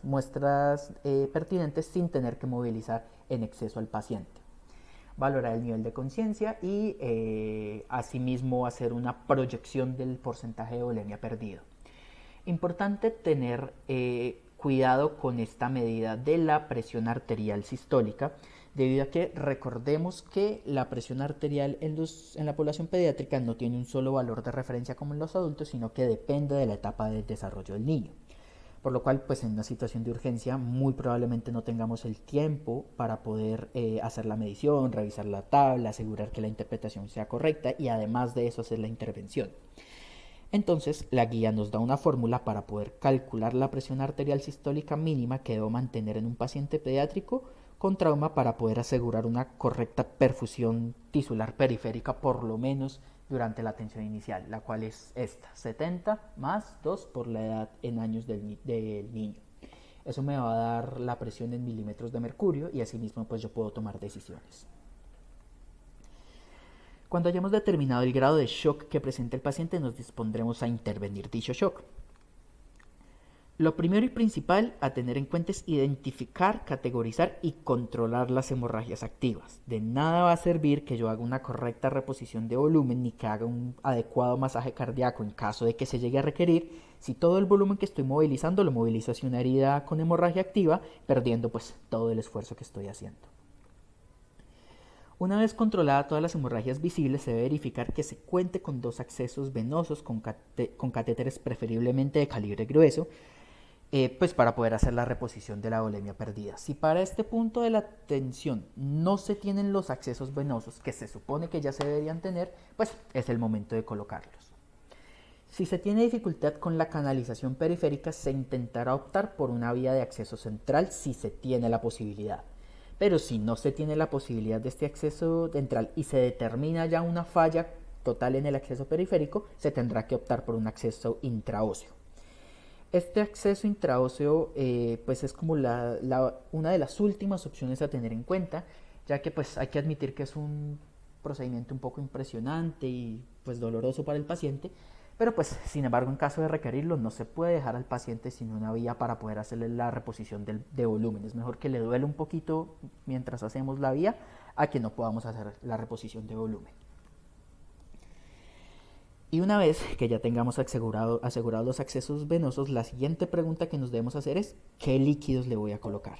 muestras pertinentes sin tener que movilizar en exceso al paciente. Valorar el nivel de conciencia y asimismo hacer una proyección del porcentaje de volemia perdido. Importante tener cuidado con esta medida de la presión arterial sistólica, debido a que recordemos que la presión arterial en la población pediátrica no tiene un solo valor de referencia como en los adultos, sino que depende de la etapa de desarrollo del niño. Por lo cual, pues en una situación de urgencia muy probablemente no tengamos el tiempo para poder hacer la medición, revisar la tabla, asegurar que la interpretación sea correcta y además de eso hacer la intervención. Entonces, la guía nos da una fórmula para poder calcular la presión arterial sistólica mínima que debo mantener en un paciente pediátrico con trauma para poder asegurar una correcta perfusión tisular periférica, por lo menos durante la atención inicial, la cual es esta: 70 más 2 por la edad en años del niño. Eso me va a dar la presión en milímetros de mercurio y asimismo pues yo puedo tomar decisiones. Cuando hayamos determinado el grado de shock que presenta el paciente, nos dispondremos a intervenir dicho shock. Lo primero y principal a tener en cuenta es identificar, categorizar y controlar las hemorragias activas. De nada va a servir que yo haga una correcta reposición de volumen ni que haga un adecuado masaje cardíaco en caso de que se llegue a requerir, si todo el volumen que estoy movilizando lo movilizo hacia una herida con hemorragia activa, perdiendo pues todo el esfuerzo que estoy haciendo. Una vez controlada todas las hemorragias visibles, se debe verificar que se cuente con 2 accesos venosos con catéteres preferiblemente de calibre grueso, pues para poder hacer la reposición de la volemia perdida. Si para este punto de la tensión no se tienen los accesos venosos que se supone que ya se deberían tener, pues es el momento de colocarlos. Si se tiene dificultad con la canalización periférica, se intentará optar por una vía de acceso central si se tiene la posibilidad. Pero si no se tiene la posibilidad de este acceso central y se determina ya una falla total en el acceso periférico, se tendrá que optar por un acceso intraóseo. Este acceso intraóseo pues es como una de las últimas opciones a tener en cuenta, ya que pues hay que admitir que es un procedimiento un poco impresionante y pues doloroso para el paciente, pero pues sin embargo en caso de requerirlo no se puede dejar al paciente sin una vía para poder hacerle la reposición de volumen. Es mejor que le duele un poquito mientras hacemos la vía a que no podamos hacer la reposición de volumen. Y una vez que ya tengamos asegurados los accesos venosos, la siguiente pregunta que nos debemos hacer es ¿qué líquidos le voy a colocar?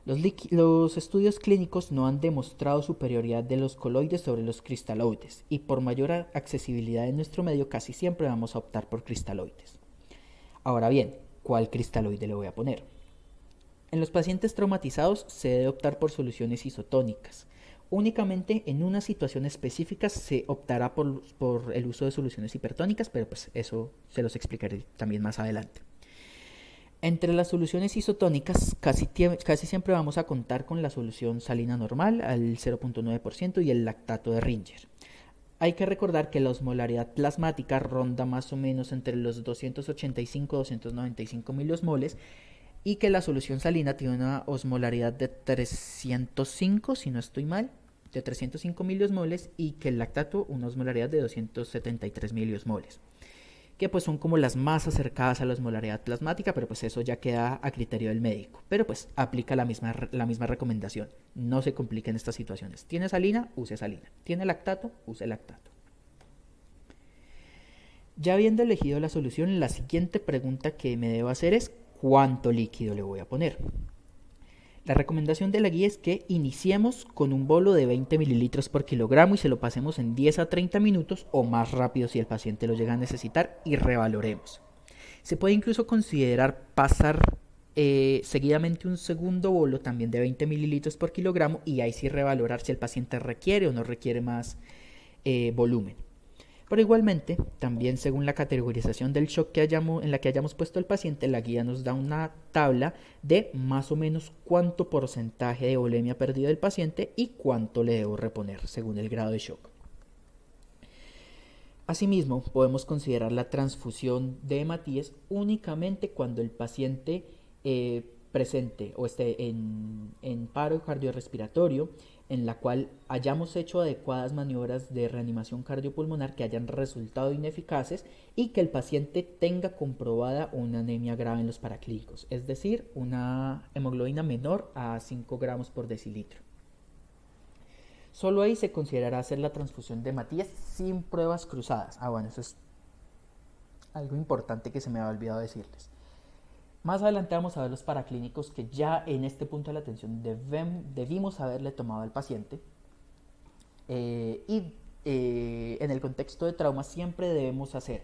Los estudios clínicos no han demostrado superioridad de los coloides sobre los cristaloides y por mayor accesibilidad en nuestro medio casi siempre vamos a optar por cristaloides. Ahora bien, ¿cuál cristaloide le voy a poner? En los pacientes traumatizados se debe optar por soluciones isotónicas. Únicamente en una situación específica se optará por el uso de soluciones hipertónicas, pero pues eso se los explicaré también más adelante. Entre las soluciones isotónicas casi siempre vamos a contar con la solución salina normal al 0.9% y el lactato de Ringer. Hay que recordar que la osmolaridad plasmática ronda más o menos entre los 285 y 295 miliosmoles y que la solución salina tiene una osmolaridad de 305, si no estoy mal, de 305 miliosmoles y que el lactato una osmolaridad de 273 miliosmoles. Que pues son como las más acercadas a la osmolaridad plasmática, pero pues eso ya queda a criterio del médico. Pero pues aplica la misma recomendación. No se compliquen estas situaciones. ¿Tiene salina? Use salina. ¿Tiene lactato? Use lactato. Ya habiendo elegido la solución, la siguiente pregunta que me debo hacer es ¿cuánto líquido le voy a poner? La recomendación de la guía es que iniciemos con un bolo de 20 mililitros por kilogramo y se lo pasemos en 10 a 30 minutos o más rápido si el paciente lo llega a necesitar y revaloremos. Se puede incluso considerar pasar seguidamente un segundo bolo también de 20 mililitros por kilogramo y ahí sí revalorar si el paciente requiere o no requiere más volumen. Pero igualmente, también según la categorización del shock en la que hayamos puesto al paciente, la guía nos da una tabla de más o menos cuánto porcentaje de volemia perdida del paciente y cuánto le debo reponer según el grado de shock. Asimismo, podemos considerar la transfusión de hematíes únicamente cuando el paciente presente o esté en paro cardiorrespiratorio, en la cual hayamos hecho adecuadas maniobras de reanimación cardiopulmonar que hayan resultado ineficaces y que el paciente tenga comprobada una anemia grave en los paraclínicos, es decir, una hemoglobina menor a 5 gramos por decilitro. Solo ahí se considerará hacer la transfusión de hematíes sin pruebas cruzadas. Bueno, eso es algo importante que se me había olvidado decirles. Más adelante vamos a ver los paraclínicos que ya en este punto de la atención debimos haberle tomado al paciente en el contexto de trauma siempre debemos hacer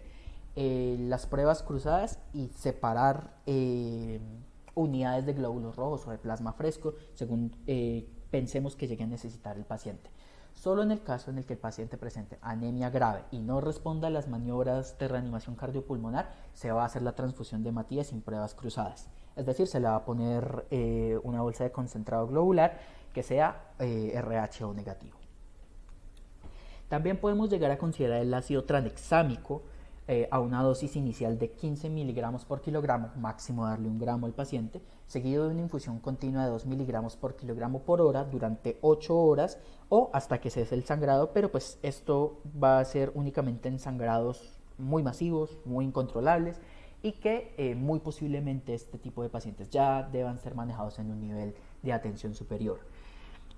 las pruebas cruzadas y separar unidades de glóbulos rojos o de plasma fresco según pensemos que llegue a necesitar el paciente. Solo en el caso en el que el paciente presente anemia grave y no responda a las maniobras de reanimación cardiopulmonar, se va a hacer la transfusión de hematíes sin pruebas cruzadas. Es decir, se le va a poner una bolsa de concentrado globular que sea RH negativo. También podemos llegar a considerar el ácido tranexámico a una dosis inicial de 15 miligramos por kilogramo, máximo darle 1 gramo al paciente, seguido de una infusión continua de 2 miligramos por kilogramo por hora durante 8 horas o hasta que cese el sangrado, pero pues esto va a ser únicamente en sangrados muy masivos, muy incontrolables y que muy posiblemente este tipo de pacientes ya deban ser manejados en un nivel de atención superior.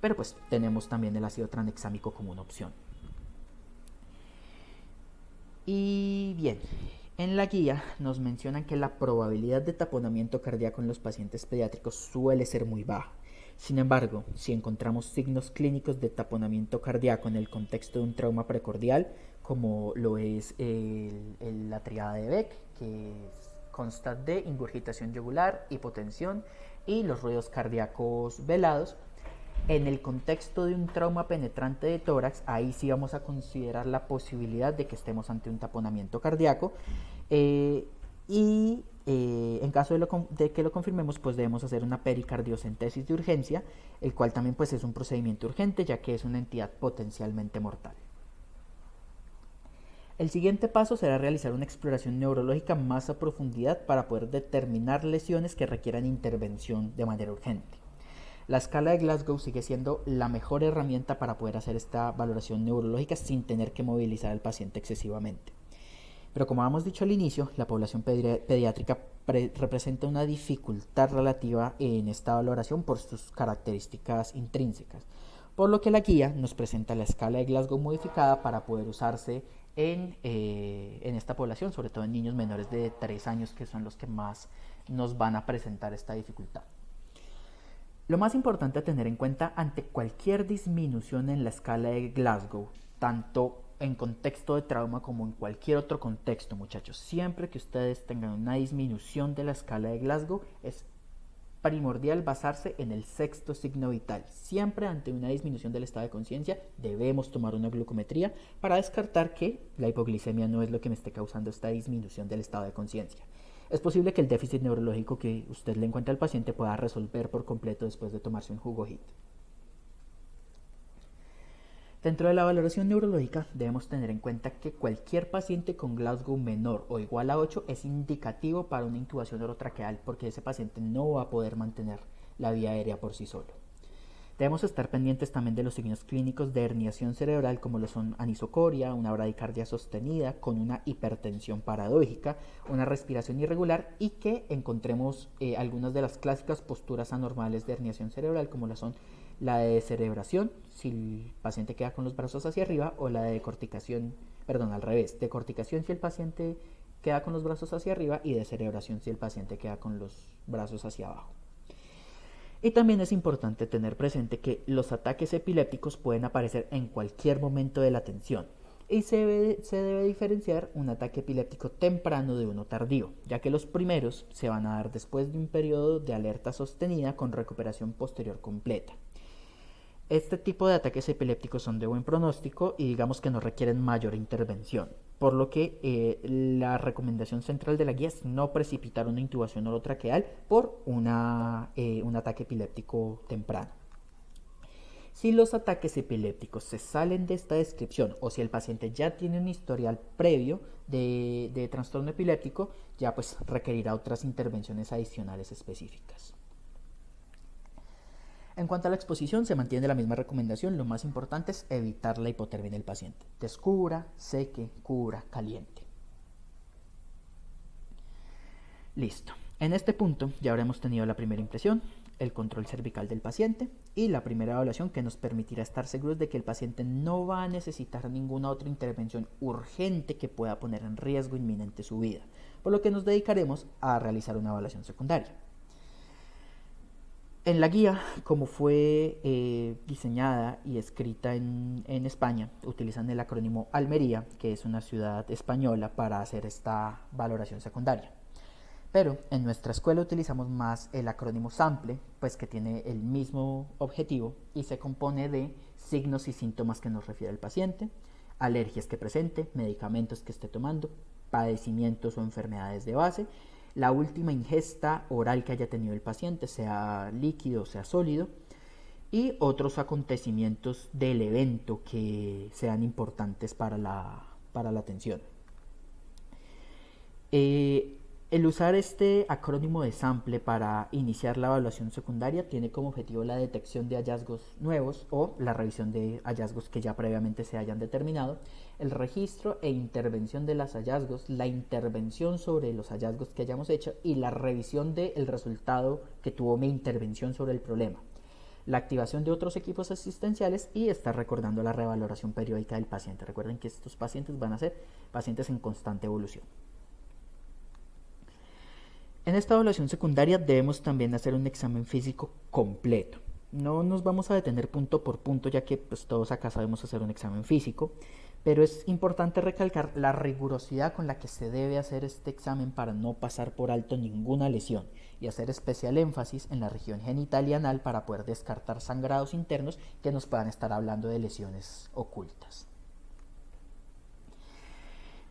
Pero pues tenemos también el ácido tranexámico como una opción. Y bien, en la guía nos mencionan que la probabilidad de taponamiento cardíaco en los pacientes pediátricos suele ser muy baja. Sin embargo, si encontramos signos clínicos de taponamiento cardíaco en el contexto de un trauma precordial, como lo es la triada de Beck, que consta de ingurgitación yugular, hipotensión y los ruidos cardíacos velados, en el contexto de un trauma penetrante de tórax, ahí sí vamos a considerar la posibilidad de que estemos ante un taponamiento cardíaco, en caso de que lo confirmemos, pues debemos hacer una pericardiocentesis de urgencia, el cual también pues es un procedimiento urgente, ya que es una entidad potencialmente mortal. El siguiente paso será realizar una exploración neurológica más a profundidad para poder determinar lesiones que requieran intervención de manera urgente. La escala de Glasgow sigue siendo la mejor herramienta para poder hacer esta valoración neurológica sin tener que movilizar al paciente excesivamente. Pero como habíamos dicho al inicio, la población pediátrica representa una dificultad relativa en esta valoración por sus características intrínsecas, por lo que la guía nos presenta la escala de Glasgow modificada para poder usarse en esta población, sobre todo en niños menores de 3 años, que son los que más nos van a presentar esta dificultad. Lo más importante a tener en cuenta ante cualquier disminución en la escala de Glasgow, tanto en contexto de trauma como en cualquier otro contexto, muchachos, siempre que ustedes tengan una disminución de la escala de Glasgow, es primordial basarse en el sexto signo vital. Siempre ante una disminución del estado de conciencia debemos tomar una glucometría para descartar que la hipoglicemia no es lo que me esté causando esta disminución del estado de conciencia. Es posible que el déficit neurológico que usted le encuentre al paciente pueda resolver por completo después de tomarse un jugo HIIT. Dentro de la valoración neurológica debemos tener en cuenta que cualquier paciente con Glasgow menor o igual a 8 es indicativo para una intubación orotraqueal, porque ese paciente no va a poder mantener la vía aérea por sí solo. Debemos estar pendientes también de los signos clínicos de herniación cerebral, como lo son anisocoria, una bradicardia sostenida con una hipertensión paradójica, una respiración irregular, y que encontremos algunas de las clásicas posturas anormales de herniación cerebral, como lo son la de descerebración, si el paciente queda con los brazos hacia arriba, o la de decorticación, perdón, al revés, decorticación si el paciente queda con los brazos hacia arriba y descerebración si el paciente queda con los brazos hacia abajo. Y también es importante tener presente que los ataques epilépticos pueden aparecer en cualquier momento de la tensión y se debe diferenciar un ataque epiléptico temprano de uno tardío, ya que los primeros se van a dar después de un periodo de alerta sostenida con recuperación posterior completa. Este tipo de ataques epilépticos son de buen pronóstico y digamos que no requieren mayor intervención, por lo que la recomendación central de la guía es no precipitar una intubación orotraqueal por un ataque epiléptico temprano. Si los ataques epilépticos se salen de esta descripción o si el paciente ya tiene un historial previo de trastorno epiléptico, ya pues requerirá otras intervenciones adicionales específicas. En cuanto a la exposición, se mantiene la misma recomendación. Lo más importante es evitar la hipotermia en el paciente. Descubra, seque, cubra, caliente. Listo. En este punto ya habremos tenido la primera impresión, el control cervical del paciente y la primera evaluación que nos permitirá estar seguros de que el paciente no va a necesitar ninguna otra intervención urgente que pueda poner en riesgo inminente su vida, por lo que nos dedicaremos a realizar una evaluación secundaria. En la guía, como fue diseñada y escrita en España, utilizan el acrónimo Almería, que es una ciudad española, para hacer esta valoración secundaria. Pero en nuestra escuela utilizamos más el acrónimo SAMPLE, pues que tiene el mismo objetivo y se compone de signos y síntomas que nos refiere el paciente, alergias que presente, medicamentos que esté tomando, padecimientos o enfermedades de base, la última ingesta oral que haya tenido el paciente, sea líquido o sea sólido, y otros acontecimientos del evento que sean importantes para la atención. El usar este acrónimo de SAMPLE para iniciar la evaluación secundaria tiene como objetivo la detección de hallazgos nuevos o la revisión de hallazgos que ya previamente se hayan determinado, el registro e intervención de los hallazgos, la intervención sobre los hallazgos que hayamos hecho y la revisión del resultado que tuvo mi intervención sobre el problema, la activación de otros equipos asistenciales y estar recordando la revaloración periódica del paciente. Recuerden que estos pacientes van a ser pacientes en constante evolución. En esta evaluación secundaria debemos también hacer un examen físico completo. No nos vamos a detener punto por punto, ya que pues, todos acá sabemos hacer un examen físico, pero es importante recalcar la rigurosidad con la que se debe hacer este examen para no pasar por alto ninguna lesión y hacer especial énfasis en la región genital y anal para poder descartar sangrados internos que nos puedan estar hablando de lesiones ocultas.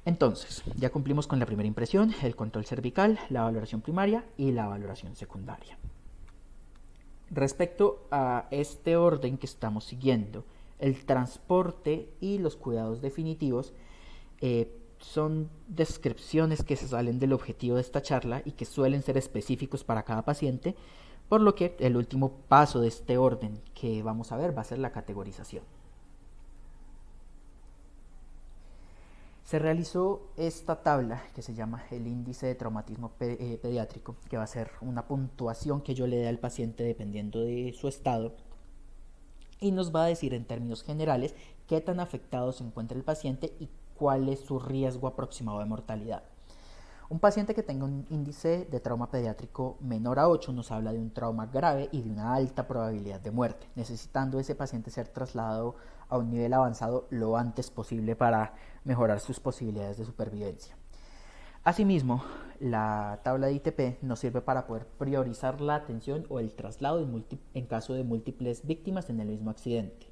Entonces, ya cumplimos con la primera impresión, el control cervical, la valoración primaria y la valoración secundaria. Respecto a este orden que estamos siguiendo, el transporte y los cuidados definitivos son descripciones que se salen del objetivo de esta charla y que suelen ser específicos para cada paciente, por lo que el último paso de este orden que vamos a ver va a ser la categorización. Se realizó esta tabla que se llama el índice de traumatismo pediátrico, que va a ser una puntuación que yo le dé al paciente dependiendo de su estado y nos va a decir en términos generales qué tan afectado se encuentra el paciente y cuál es su riesgo aproximado de mortalidad. Un paciente que tenga un índice de trauma pediátrico menor a 8 nos habla de un trauma grave y de una alta probabilidad de muerte, necesitando ese paciente ser trasladado a un nivel avanzado lo antes posible para mejorar sus posibilidades de supervivencia. Asimismo, la tabla de ITP nos sirve para poder priorizar la atención o el traslado en caso de múltiples víctimas en el mismo accidente.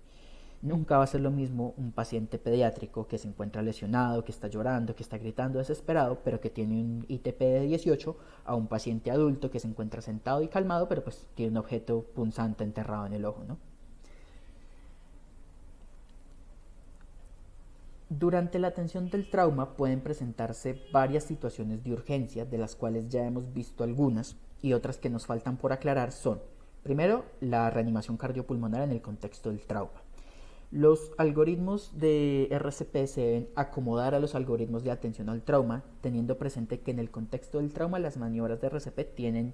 Nunca va a ser lo mismo un paciente pediátrico que se encuentra lesionado, que está llorando, que está gritando desesperado, pero que tiene un ITP de 18, a un paciente adulto que se encuentra sentado y calmado, pero pues tiene un objeto punzante enterrado en el ojo, ¿no? Durante la atención del trauma pueden presentarse varias situaciones de urgencia, de las cuales ya hemos visto algunas, y otras que nos faltan por aclarar son, primero, la reanimación cardiopulmonar en el contexto del trauma. Los algoritmos de RCP se deben acomodar a los algoritmos de atención al trauma, teniendo presente que en el contexto del trauma las maniobras de RCP tienen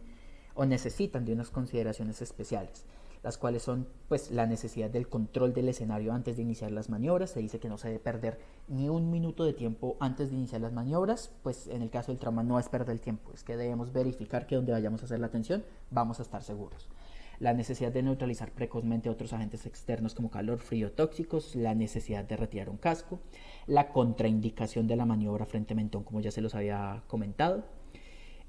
o necesitan de unas consideraciones especiales, las cuales son pues la necesidad del control del escenario antes de iniciar las maniobras. Se dice que no se debe perder ni un minuto de tiempo antes de iniciar las maniobras, pues en el caso del trauma no es perder el tiempo, es que debemos verificar que donde vayamos a hacer la atención vamos a estar seguros. La necesidad de neutralizar precozmente otros agentes externos como calor, frío, tóxicos, la necesidad de retirar un casco, la contraindicación de la maniobra frente a mentón, como ya se los había comentado,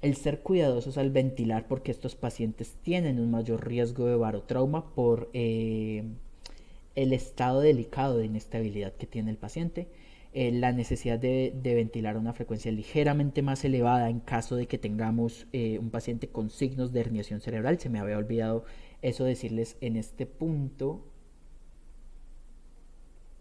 el ser cuidadosos al ventilar porque estos pacientes tienen un mayor riesgo de barotrauma por el estado delicado de inestabilidad que tiene el paciente, la necesidad de ventilar a una frecuencia ligeramente más elevada en caso de que tengamos un paciente con signos de herniación cerebral. Se me había olvidado eso decirles en este punto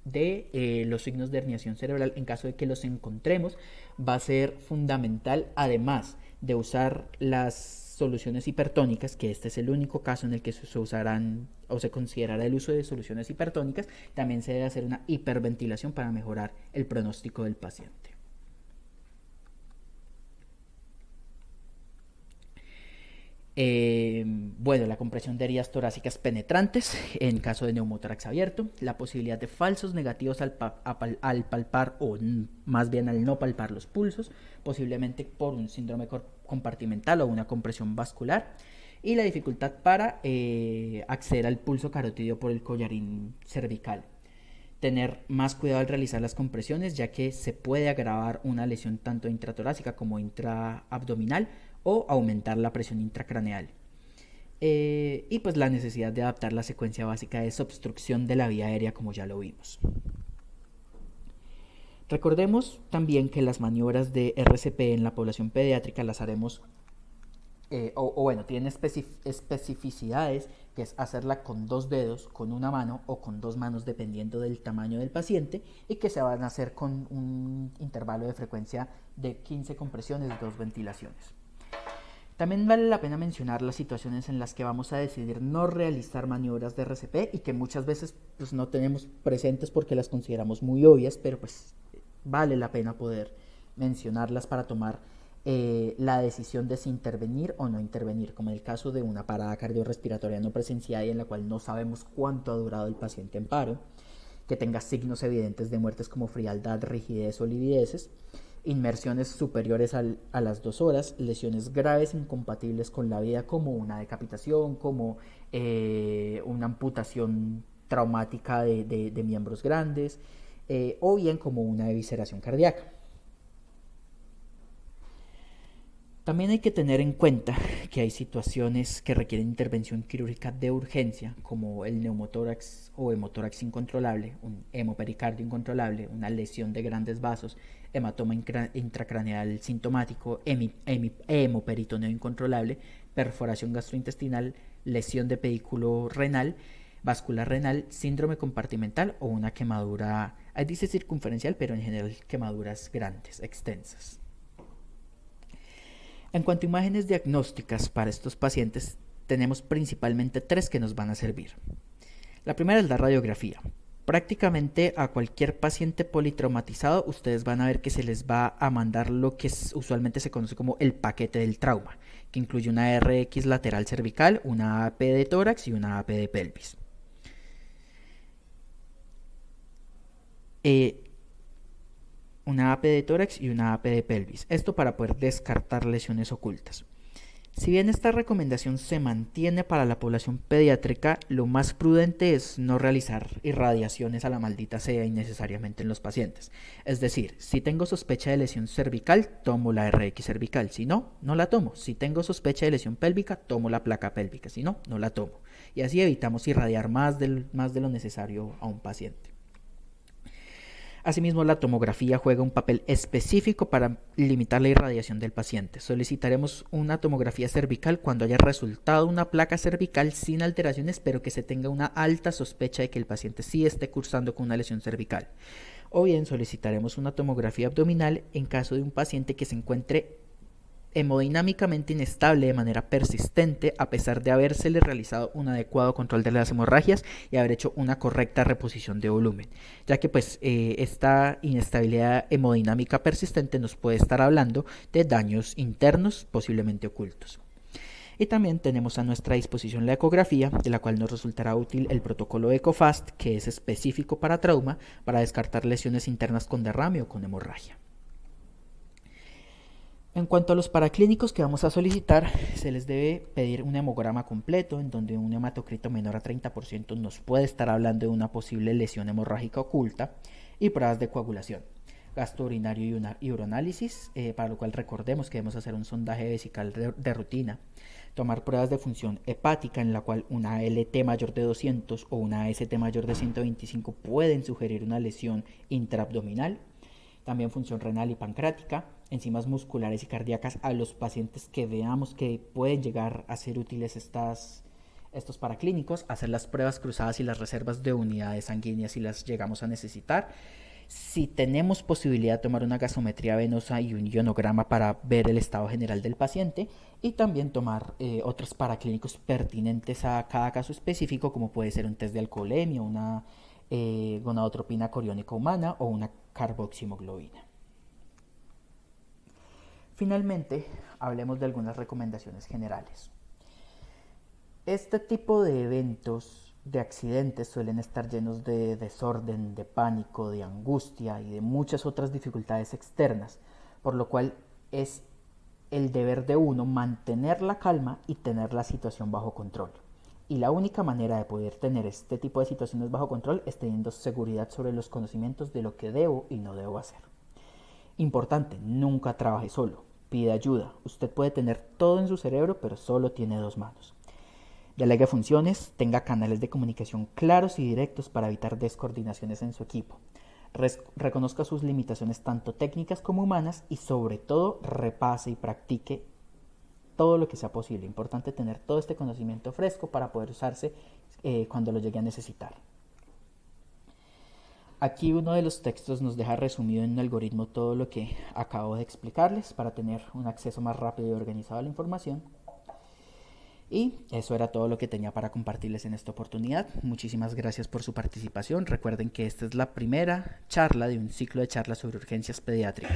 de los signos de herniación cerebral. En caso de que los encontremos, va a ser fundamental, además de usar las soluciones hipertónicas, que este es el único caso en el que se usarán o se considerará el uso de soluciones hipertónicas, también se debe hacer una hiperventilación para mejorar el pronóstico del paciente. Bueno, la compresión de heridas torácicas penetrantes en caso de neumotórax abierto, la posibilidad de falsos negativos al palpar o más bien al no palpar los pulsos, posiblemente por un síndrome compartimental o una compresión vascular, y la dificultad para acceder al pulso carotídeo por el collarín cervical. Tener más cuidado al realizar las compresiones, ya que se puede agravar una lesión tanto intratorácica como intraabdominal o aumentar la presión intracraneal. Y pues la necesidad de adaptar la secuencia básica de desobstrucción de la vía aérea, como ya lo vimos. Recordemos también que las maniobras de RCP en la población pediátrica las haremos tienen especificidades, que es hacerla con 2 dedos, con una mano o con 2 manos dependiendo del tamaño del paciente, y que se van a hacer con un intervalo de frecuencia de 15 compresiones, 2 ventilaciones. También vale la pena mencionar las situaciones en las que vamos a decidir no realizar maniobras de RCP y que muchas veces pues, no tenemos presentes porque las consideramos muy obvias, pero pues vale la pena poder mencionarlas para tomar la decisión de si intervenir o no intervenir, como en el caso de una parada cardiorrespiratoria no presenciada y en la cual no sabemos cuánto ha durado el paciente en paro, que tenga signos evidentes de muertes como frialdad, rigidez o livideces, inmersiones superiores a las 2 horas, lesiones graves incompatibles con la vida como una decapitación, como una amputación traumática de miembros grandes, o bien como una evisceración cardíaca. También hay que tener en cuenta que hay situaciones que requieren intervención quirúrgica de urgencia, como el neumotórax o hemotórax incontrolable, un hemopericardio incontrolable, una lesión de grandes vasos, hematoma intracraneal sintomático, hemoperitoneo incontrolable, perforación gastrointestinal, lesión de pedículo renal, vascular renal, síndrome compartimental o una quemadura, dice circunferencial, pero en general quemaduras grandes, extensas. En cuanto a imágenes diagnósticas para estos pacientes, tenemos principalmente 3 que nos van a servir. La primera es la radiografía. Prácticamente a cualquier paciente politraumatizado, ustedes van a ver que se les va a mandar lo que usualmente se conoce como el paquete del trauma, que incluye una RX lateral cervical, una AP de tórax y una AP de pelvis. Una AP de tórax y una AP de pelvis. Esto para poder descartar lesiones ocultas. Si bien esta recomendación se mantiene para la población pediátrica, lo más prudente es no realizar irradiaciones a la maldita sea innecesariamente en los pacientes. Es decir, si tengo sospecha de lesión cervical, tomo la RX cervical. Si no, no la tomo. Si tengo sospecha de lesión pélvica, tomo la placa pélvica. Si no, no la tomo. Y así evitamos irradiar más de lo necesario a un paciente. Asimismo, la tomografía juega un papel específico para limitar la irradiación del paciente. Solicitaremos una tomografía cervical cuando haya resultado una placa cervical sin alteraciones, pero que se tenga una alta sospecha de que el paciente sí esté cursando con una lesión cervical. O bien solicitaremos una tomografía abdominal en caso de un paciente que se encuentre hemodinámicamente inestable de manera persistente a pesar de habérsele realizado un adecuado control de las hemorragias y haber hecho una correcta reposición de volumen, ya que esta inestabilidad hemodinámica persistente nos puede estar hablando de daños internos posiblemente ocultos. Y también tenemos a nuestra disposición la ecografía, de la cual nos resultará útil el protocolo EcoFast, que es específico para trauma, para descartar lesiones internas con derrame o con hemorragia. En cuanto a los paraclínicos que vamos a solicitar, se les debe pedir un hemograma completo en donde un hematocrito menor a 30% nos puede estar hablando de una posible lesión hemorrágica oculta y pruebas de coagulación, gasto urinario y uroanálisis, para lo cual recordemos que debemos hacer un sondaje vesical de rutina, tomar pruebas de función hepática en la cual una LT mayor de 200 o una AST mayor de 125 pueden sugerir una lesión intraabdominal, también función renal y pancreática, enzimas musculares y cardíacas a los pacientes que veamos que pueden llegar a ser útiles estos paraclínicos, hacer las pruebas cruzadas y las reservas de unidades sanguíneas si las llegamos a necesitar. Si tenemos posibilidad de tomar una gasometría venosa y un ionograma para ver el estado general del paciente, y también tomar otros paraclínicos pertinentes a cada caso específico, como puede ser un test de alcoholemia, una gonadotropina coriónica humana o una carboximoglobina. Finalmente, hablemos de algunas recomendaciones generales. Este tipo de eventos, de accidentes, suelen estar llenos de desorden, de pánico, de angustia y de muchas otras dificultades externas, por lo cual es el deber de uno mantener la calma y tener la situación bajo control. Y la única manera de poder tener este tipo de situaciones bajo control es teniendo seguridad sobre los conocimientos de lo que debo y no debo hacer. Importante, nunca trabaje solo, pide ayuda. Usted puede tener todo en su cerebro, pero solo tiene 2 manos. Delegue funciones, tenga canales de comunicación claros y directos para evitar descoordinaciones en su equipo. Reconozca sus limitaciones tanto técnicas como humanas y sobre todo repase y practique todo lo que sea posible. Importante tener todo este conocimiento fresco para poder usarse cuando lo llegue a necesitar. Aquí uno de los textos nos deja resumido en un algoritmo todo lo que acabo de explicarles para tener un acceso más rápido y organizado a la información. Y eso era todo lo que tenía para compartirles en esta oportunidad. Muchísimas gracias por su participación. Recuerden que esta es la primera charla de un ciclo de charlas sobre urgencias pediátricas.